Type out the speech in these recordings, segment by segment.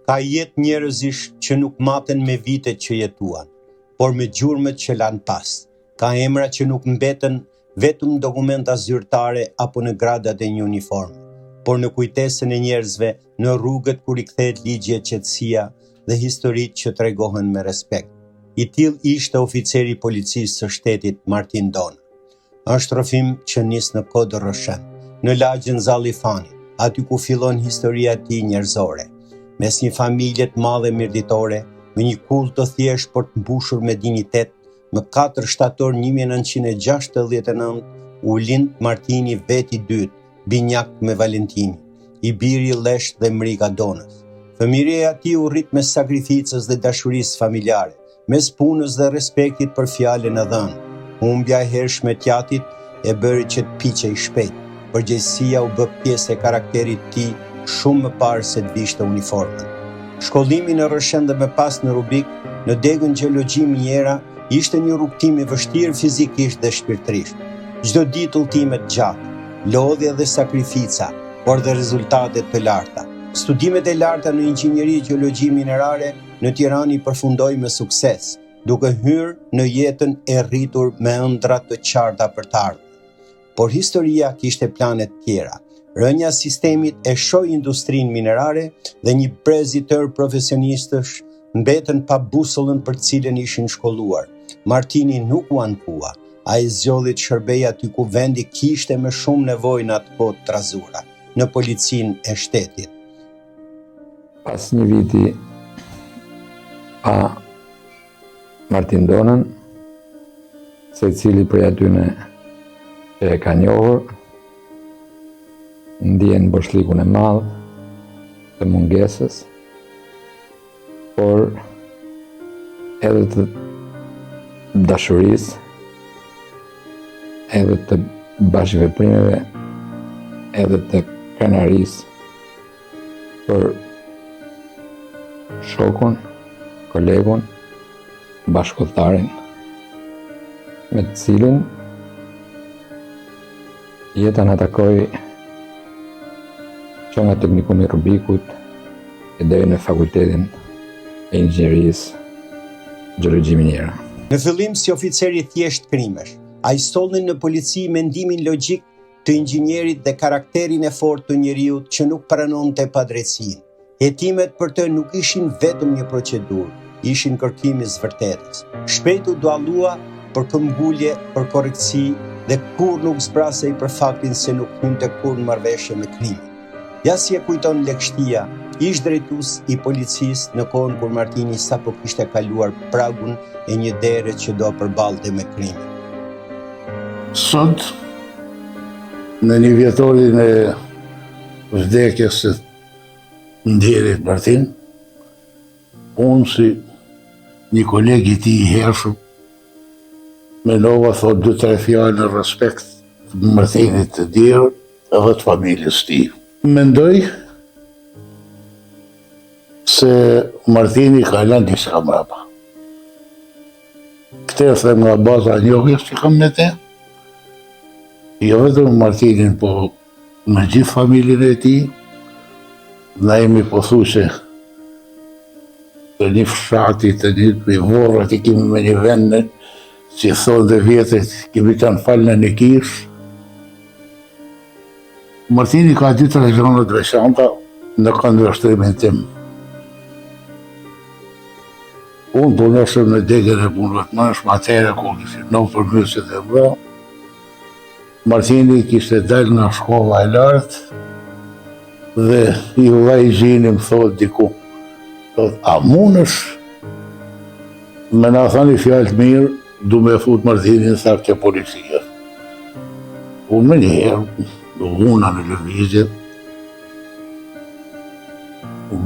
Ka jetë njerëzish që nuk maten me vitet që jetuan, por me gjurmët që lanë pas. Ka emra që nuk mbeten vetëm dokumenta zyrtare apo në gradat e një uniforme, por në kujtesën e njerëzve në rrugët kur I kthehet ligji e qetësia dhe historitë që tregohen me respekt. I tillë ishte oficeri I policisë së shtetit Martin Dona. Është rrëfim që nis në Kodër Roshen, në lagjën Zalli Fani, aty ku fillon historia e tij njerëzore, mes një familje të madhe mirditore, me një kull të thjesht por të mbushur me dinjitet. Më 4 shtator 1969 u lind Martini veti I dytë, binjak me Valentini, I biri Lesht dhe Mrika Donës. Fëmijëria e tij u rrit mes sakrificës dhe dashurisë familjare, mes punës dhe respektit për fjalën e dhënë. Humbja e hershme e tjatit e bëri që të piqej shpejt. Përgjegjësia u bë pjesë e karakterit të tij shumë më parë se të vishte uniformën. Shkollimi në Roshen dhe më pas në Rubik, në degën gjeologji miniera, ishte një rrugtim I vështirë fizikisht dhe shpirtërisht. Çdo ditë udhëtime të gjata, lodhje dhe sakrifica, por dhe rezultate të larta. Studimet e larta në inxhinieri gjeologji minerare në Tiranë I përfundoi me sukses, duke hyrë në jetën e rritur me ëndra të qarta për të ardhmen. Por historia kishte plane të tjera. Rënja e sistemit e shoi industrinë minerare dhe një brez I tërë profesionistësh mbetën pa busollën për të cilën ishin shkolluar. Martini nuk u ankua, ai zgjodhi të shërbej aty ku vendi kishte më shumë nevojë në atë kohë të trazura, në policinë e shtetit. Pas një viti pa Martin Donën, secili prej atyne që e ka njohur, ndjen boshlikun e madh të mungesës, por edhe të dashurisë, edhe të bashkëveprimeve, edhe të krenarisë për shokun, kolegun, bashkëkotarin, me të cilin jeta na takoi që nga teknikumi Rubikut e deri në fakultetin e inxhinierisë gjeologji miniera. Në fillim si oficeri thjesht krimesh, ai solli në polici mendimin logjik të inxhinierit dhe karakterin e fortë të njeriut që nuk pranonte padrejtësinë. Hetimet për të nuk ishin vetëm një procedurë, ishin kërkimi I vërtetës. Shpejt u duallua për këmbgulje, për korrektësi dhe kur nuk zbrasej për faktin se nuk hynte kur në marrëveshje me krimin. Ja si e kujton Lekshtia, ish drejtues I policisë në kohën kur Martini sapo kishte kaluar pragun e një dere që do përballte me krimin. Sot, në një vjetorin e vdekjes së ndjerit Martin, unë si një koleg I tij I hershëm, menova thot 2-3 fjalë në respekt të Martinit të djerë edhe të familjes të tij. Mendoj se Martini ka lënë diçka mbrapa. Këtë e them nga baza e njohjes që kam me te, jo vetëm Martinin, po me gjithë familjen e tij. Na jemi pothuajse të një fshati, të një vorrat I kemi me një vend, si thonë dhe vjetët, kemi kanë falë në kish. Martini ka 2-3 gjëra të veçanta në këndvështrimin tim. Unë punosëm në degën e punëve të mënshme, atëherë kur kishin në përmjësit e vë. Martini kishte dalë nga shkolla e lartë dhe I vllai I gjini më thot diku, thot, a munësh me na thani fjalë të mirë, du me fut Martinin sa ke policia. Unë me njëherë, una në lëvizje,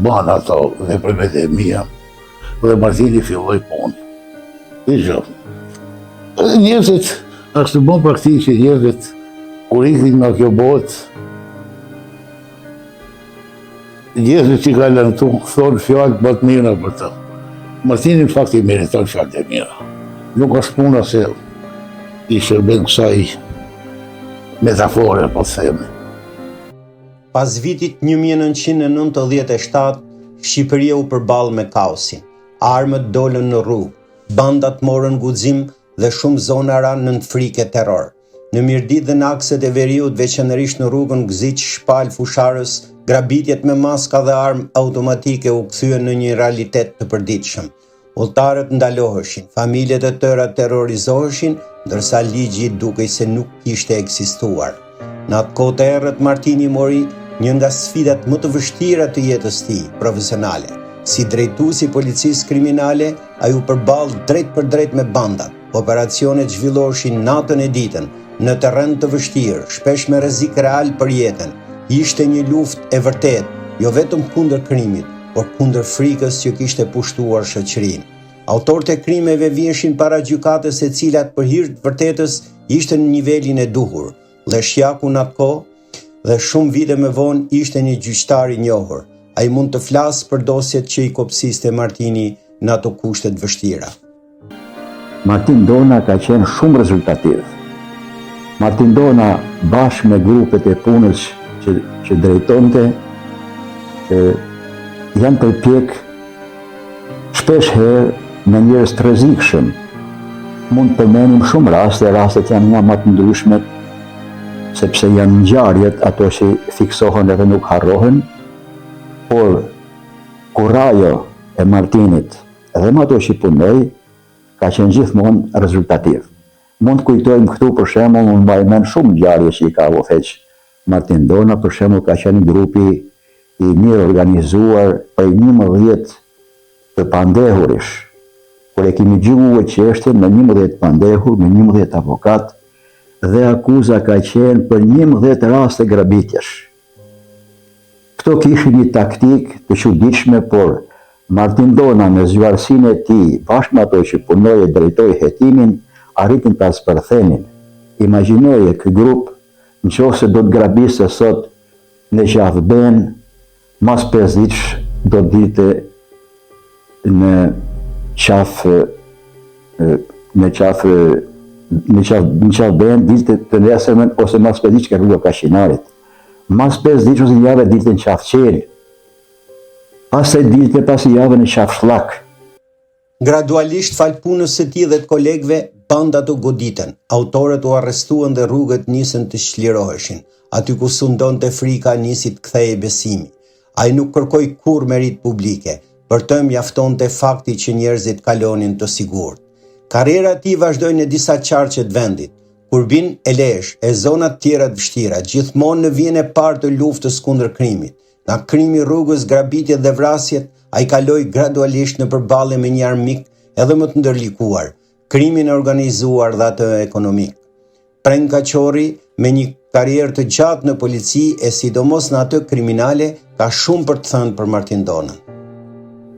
banë ato dhe përmet e mija, dhe Martini filloj punë. I gjë. Njerëzit, është bon praktikë që njerëzit, kur ikin nga kjo botë, njerëzit që ka lënë tu, thonë fjallë më të mira për të. Martini në fakt I meriton fjallë të mira. Nuk është puna se I shërben kësaj metafore, po të themi. Pas vitit 1997, Shqipëria u përball me kaosin. Armët dolën në rrugë, bandat morën guxim dhe shumë zona ranë në frikë terror. Në Mirdit dhe në akset e veriut, veçanërisht në rrugën Gziç Shpal Fusharës, grabitjet me maska dhe armë automatike u kthyen në një realitet të përditshëm. Udhëtarët ndaloheshin, familjet e tëra terrorizoheshin, ndërsa ligji dukej se nuk kishte ekzistuar. Në atë kohë të errët, Martini mori një nga sfidat më të vështira të jetës tij profesionale. Si drejtues i policisë kriminale, ai u përball drejt për drejt me bandat. Operacionet zhvilloheshin natën e ditën, në terren të vështirë, shpesh me rrezik real për jetën. Ishte një luftë e vërtetë, jo vetëm kundër krimit, por kundër frikës që kishte pushtuar shoqërinë. Autorët e krimeve viheshin para gjykatës, e cilat për hir të vërtetës ishte në nivelin e duhur. Leshjaku në atë kohë dhe shumë vite më vonë ishte një gjyqtar i njohur. Ai mund të flasë për dosjet që i kopsiste Martini në ato kushte të vështira. Martin Dona ka qenë shumë rezultativ. Martin Dona bashkë me grupet e punës që drejtonte janë përpjek shpesh herë me njerëz të rrezikshëm. Mund të përmenim shumë rastet janë nga më të ndryshmet, sepse janë ngjarjet ato që fiksohen edhe nuk harrohen, por kurajo e Martinit edhe me ato që punoi ka qenë gjithmonë rezultativ. Mund të kujtojmë këtu për shembull, unë mbaj mend shumë ngjarje që i ka vofeq Martin Dona, për shembull ka qenë grupi i mirë organizuar për 11 të pandehurish, kur e kemi gjykuar çështjen me 11 pandehur, me 11 avokat, dhe akuza ka qenë për 11 raste grabitjesh. Këto kishin një taktik të çuditshme, por Martin Dona me zgjuarsinë e tij, bashkë me ato që punoi e drejtoi hetimin, arritin ta spërthenin. Imagjinoje ky grup, nëse do të grabiste sot në Qafben, mas 5 ditësh do të dilte në Qafben, dilte të nesërmen, ose mas 5 ditësh ka rruga Kashinarit. Mas 5 ditësh ose javë dilte në Qafqel. Pastaj dilte pas javë në Qafshllak. Gradualisht fal punës së tij dhe të kolegëve, bandat u goditen, autorët u arrestuan dhe rrugët nisën të çliroheshin. Aty ku sundonte frika nisi të kthehej besimi. Ai nuk kërkoi kurrë merit publike, për të mjaftonte fakti që njerëzit kalonin të sigurt. Karriera e tij vazhdoi në disa qarqe të vendit. Kurbin e Lesh, e zonat tjera të vështira, gjithmonë në vijën e parë të luftës kundër krimit. Nga krimi rrugës, grabitjet dhe vrasjet, ai kaloi gradualisht në përballje me një armik edhe më të ndërlikuar, krimin e organizuar dhe atë ekonomik. Pren Kaçorri, me një karrierë të gjatë në polici e sidomos në atë kriminale, ka shumë për të thënë për Martin Donën.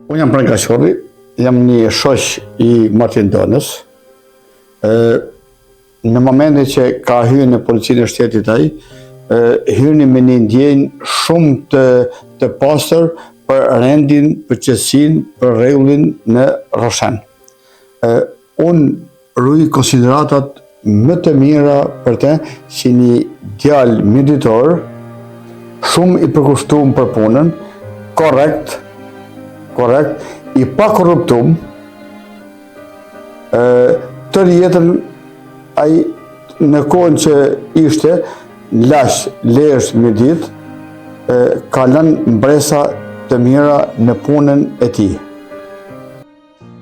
Unë jam Pren Kaçorri, jam një shoq i Martin Donës. Në momentin që ka hyrë në policinë e shtetit ai, hyrni me një ndjenjë shumë të pastër për rendin, për qetësinë, për rregullin në Roshen. Unë ruaj konsideratat më të mira për të si një djalë mjeditor, shumë i përkushtuar për punën, korrekt, i pa korruptum, tërë jetën ai në kohën që ishte Lash, Lesh, Mirdit, ka lënë mbresa të mira në punën e tij.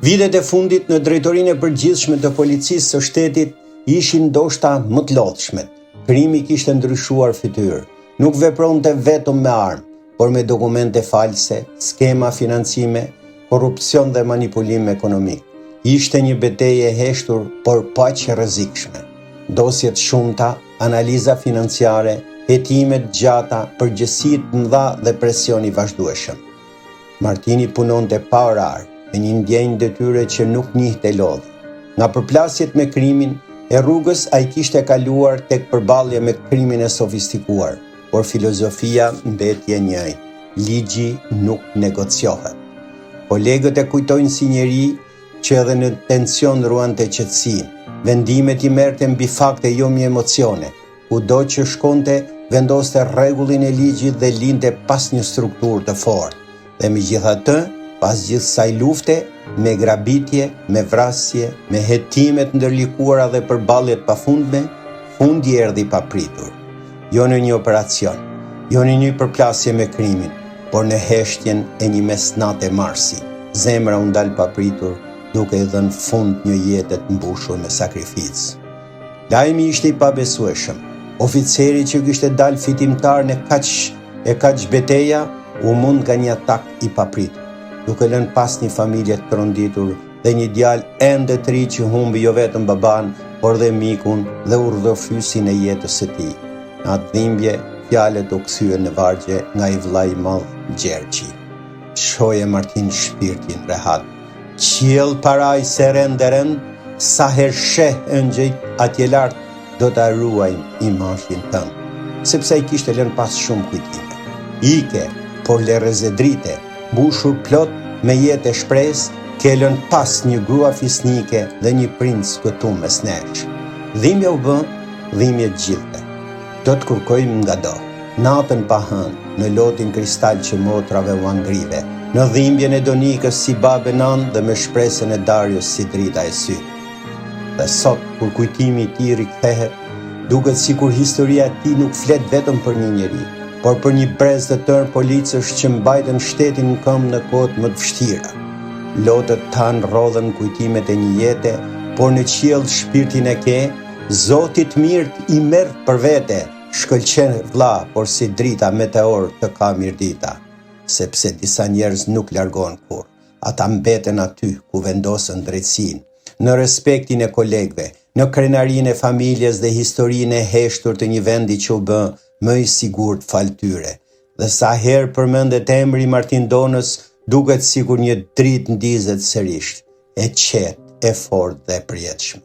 Vitet e fundit në drejtorinë e përgjithshme të policisë së shtetit ishin ndoshta më të lodhshmet. Krimi kishte ndryshuar fytyrë. Nuk vepronte vetëm me armë, por me dokumente false, skema financime, korrupsion dhe manipulim ekonomik. Ishte një betejë e heshtur, por paq e rrezikshme. Dosjet shumta, analiza financiare, hetimet gjata, përgjegjësi të mëdha dhe presioni vazhdueshëm. Martini punonte pa orar, me një ndjenjë detyre që nuk njihte lodhje. Nga përplasjet me krimin e rrugës, ai kishte kaluar tek përballja me krimin e sofistikuar, por filozofia mbeti e njëjtë. Ligji nuk negociohet. Kolegët e kujtojnë si njeri që edhe në tension ruante qetësinë. Vendimet I merrte mbi fakte jo mbi emocione. Kudo që shkonte, vendoste rregullin e ligjit dhe linte pas një strukturë të fortë. Dhe megjithatë, pas gjithë kësaj lufte, me grabitje, me vrasje, me hetimet ndërlikuara dhe përballjet pafundme, fundi erdhi papritur. Jo në një operacion, jo në një përplasje me krimin, por në heshtjen e një mesnate marsi. Zemra u ndal papritur, duke i dhënë fund një jete të mbushur me sakrificë. Lajmi ishte i pabesueshëm. Oficeri që kishte dalë fitimtar në kaq beteja u mund nga një atak i papritur, duke lënë pas një familje të tronditur dhe një djalë ende të ri që humbi jo vetëm baban, por dhe mikun dhe urdhërfysin e jetës së tij. Në atë dhimbje, fjalët u kthyen në vargje nga i vllai i madh Gjergji. Çoje Martin shpirtin rehat. Qiell paraj se rend, sa herë sheh ëngjëjt atje lart, do ta ruajmë imazhin tënd, sepse ai kishte lënë pas shumë kujtime. Ike, por lerrezedrite, mbushur plot me jetë e shpresë, ke lënë pas një grua fisnike dhe një princ këtu mes nesh. Dhimbja u bë dhimbje gjithë. Do të kërkojmë nga do, natën pa hënë, në lotin kristal që motrave u angrive, në dhimbjen e Donikës si babe nan dhe me shpresën e Darius si drita e sytë. Dhe sot, kur kujtimi i tij rikthehet, duket sikur historia e tij nuk flet vetëm për një njeri, por për një brez të tërë policësh që mbajtën shtetin në këmbë në kohët më të vështira. Lotët tanë rodhen kujtimet e një jete, por në qiell shpirtin e ke, Zotit mirë i merr për vete, shkëlqen vlla, por si drita meteor të ka mirdita, sepse disa njerëz nuk largohen kur, ata mbeten aty ku vendosën drejtsinë, në respektin e kolegëve, në krenarinë e familjes dhe historinë e heshtur të një vendi që u bë më i sigurt fal tyre. Dhe sa herë përmendet emri i Martin Donës, duket sikur një dritë ndizet sërish, e qetë, e fortë dhe e përjetshme.